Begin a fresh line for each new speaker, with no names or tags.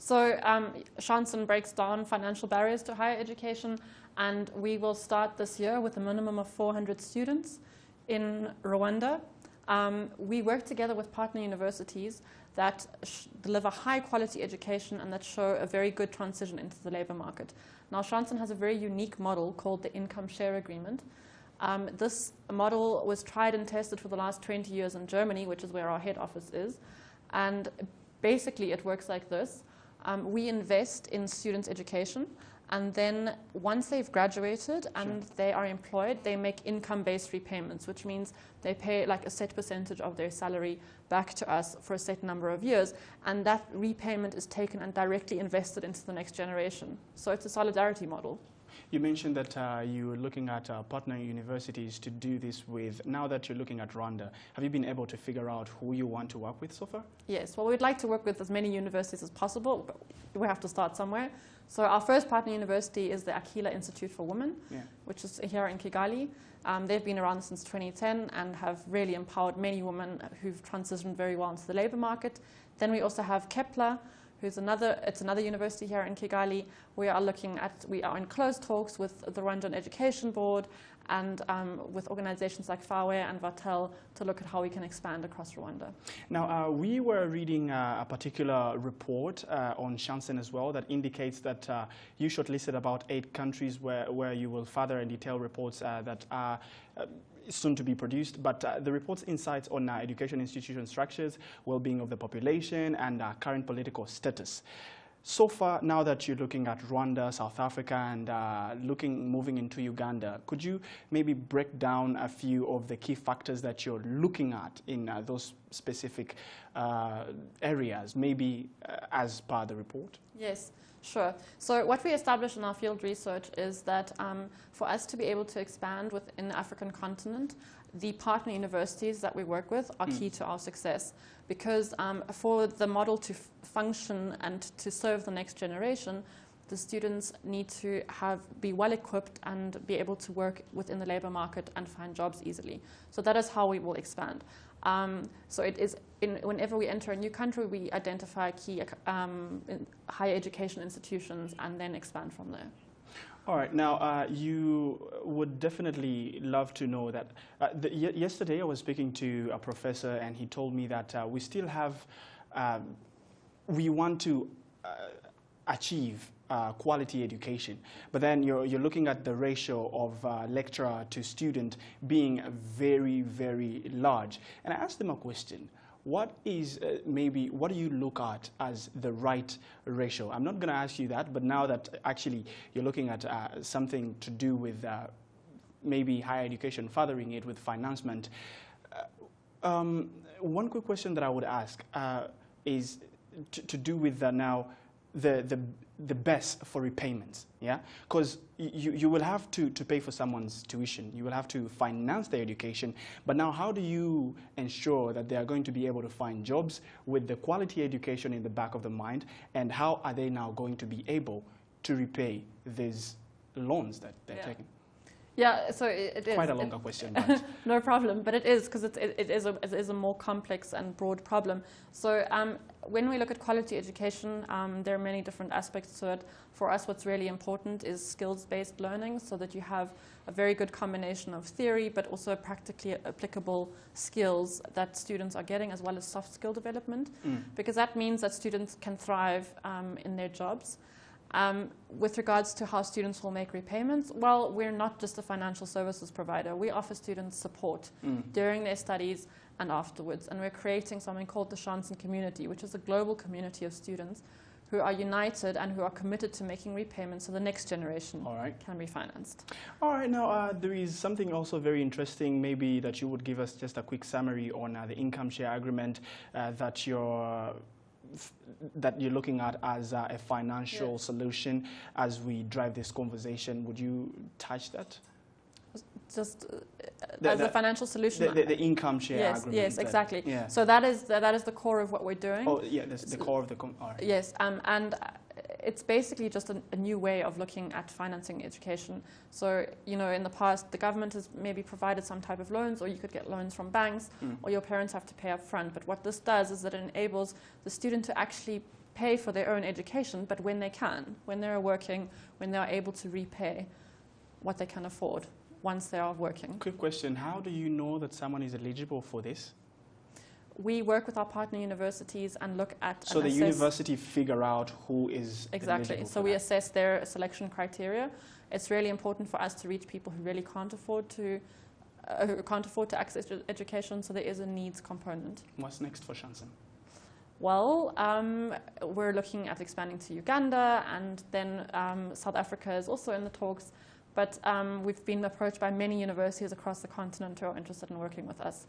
So Chancen breaks down financial barriers to higher education, and we will start this year with a minimum of 400 students in Rwanda. We work together with partner universities that deliver high quality education and that show a very good transition into the labor market. Now, Chancen has a very unique model called the income share agreement. This model was tried and tested for the last 20 years in Germany, which is where our head office is. And basically, it works like this. We invest in students' education, and then once they've graduated and they are employed, they make income-based repayments, which means they pay like a set percentage of their salary back to us for a set number of years, and that repayment is taken and directly invested into the next generation. So it's a solidarity model.
You mentioned that you were looking at partner universities to do this with. Now that you're looking at Rwanda, have you been able to figure out who you want to work with so far?
Yes, well, we'd like to work with as many universities as possible, but we have to start somewhere. So our first partner university is the Akila Institute for Women, which is here in Kigali. They've been around since 2010 and have really empowered many women who've transitioned very well into the labor market. Then we also have Kepler, it's another university here in Kigali. We are in close talks with the Rwandan Education Board and with organizations like FAWE and Vatel to look at how we can expand across Rwanda. Now,
we were reading a particular report on Chancen as well that indicates that you shortlisted about 8 countries where you will further and detail reports that are soon to be produced, but the report's insights on education institution structures, well-being of the population, and current political status. So far, now that you're looking at Rwanda, South Africa, and moving into Uganda, could you maybe break down a few of the key factors that you're looking at in those specific areas, maybe as per the report?
Yes. Sure. So what we established in our field research is that for us to be able to expand within the African continent, the partner universities that we work with are key to our success. Because for the model to function and to serve the next generation, the students need to be well equipped and be able to work within the labor market and find jobs easily. So that is how we will expand. So it is whenever we enter a new country, we identify key higher education institutions and then expand from there.
All right. Now, you would definitely love to know that yesterday I was speaking to a professor and he told me that we still have, we want to achieve quality education. But then you're looking at the ratio of lecturer to student being very, very large. And I asked them a question. What is what do you look at as the right ratio? I'm not going to ask you that, but now that actually you're looking at something to do with maybe higher education, furthering it with financement, one quick question that I would ask is to do with now the best for repayments, yeah? Because you will have to pay for someone's tuition. You will have to finance their education. But now how do you ensure that they are going to be able to find jobs with the quality education in the back of the mind? And how are they now going to be able to repay these loans that they're taking?
Yeah, so it is.
Quite a longer question. But
no problem, but it is, because it is a more complex and broad problem. So when we look at quality education, there are many different aspects to it. For us, what's really important is skills-based learning, so that you have a very good combination of theory, but also practically applicable skills that students are getting, as well as soft skill development, because that means that students can thrive in their jobs. With regards to how students will make repayments, well, we're not just a financial services provider. We offer students support during their studies and afterwards. And we're creating something called the Chancen community, which is a global community of students who are united and who are committed to making repayments so the next generation can be financed. All right.
Now, there is something also very interesting, maybe that you would give us just a quick summary on the income share agreement that you're looking at as a financial solution as we drive this conversation. Would you touch that?
Just as a financial solution?
The income share agreement.
Yes, exactly. So that is the core of what we're doing.
Oh, yeah, that's the core of the...
Yes, and it's basically just a new way of looking at financing education. So, you know, in the past, the government has maybe provided some type of loans, or you could get loans from banks, or your parents have to pay up front. But what this does is that it enables the student to actually pay for their own education, but when they can, when they're working, when they're able to repay what they can afford once they are working.
Quick question, how do you know that someone is eligible for this?
We work with our partner universities and look at...
So the university figure out who is
exactly.
eligible
So
for
we
that.
assess their selection criteria. It's really important for us to reach people who really can't afford to access education, so there is a needs component.
What's next for Chancen?
Well, we're looking at expanding to Uganda, and then South Africa is also in the talks. But we've been approached by many universities across the continent who are interested in working with us.